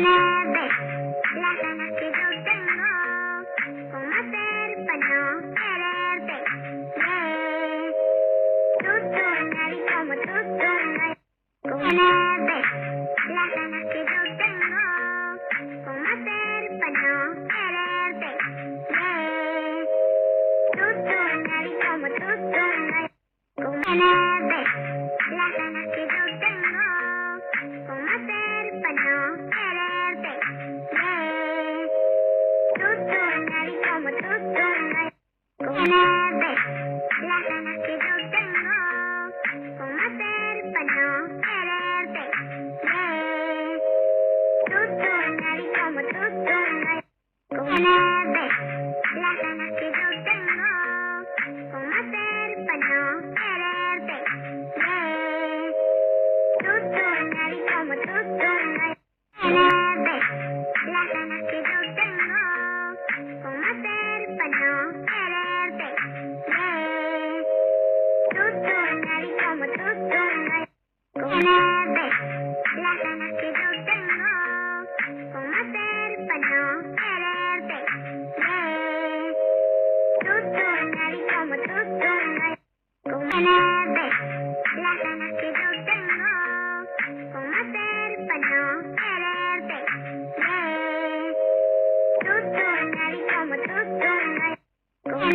ver las ganas que yo tengo, cómo hacer para no quererte. Nadie como tú no hay. Ver las ganas que yo tengo, cómo hacer para no quererte. Nadie como tú no hay. Ver las ganas que yo tengo, cómo hacer para no quererte. Nadie como tú no hay. Ver las ganas que yo tengo, cómo hacer para no quererte. Nadie como tú no hay. Ver las ganas que yo tengo, cómo hacer para no quererte. Nadie como tú no hay. Ver las ganas que yo tengo, cómo hacer para no quererte. Nadie como tú no hay. Ver las ganas que yo tengo, cómo hacer para no quererte. Nadie como tú no hay. Ver las ganas que yo tengo, cómo hacer para no quererte. Nadie como tú no hay. Ver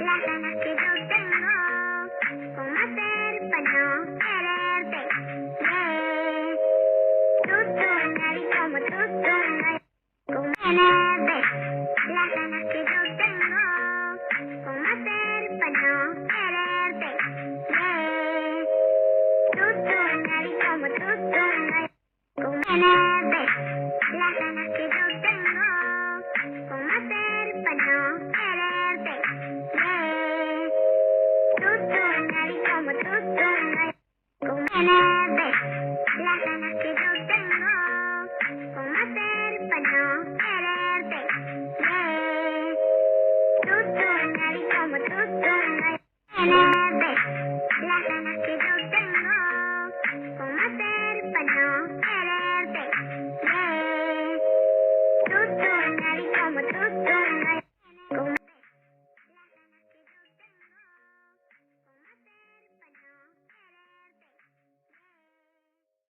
las ganas que yo tengo, cómo hacer para no quererte. Nadie como tú no hay. Ver las ganas que yo tengo, cómo hacer para no quererte. Nadie como tú no hay. Ver las ganas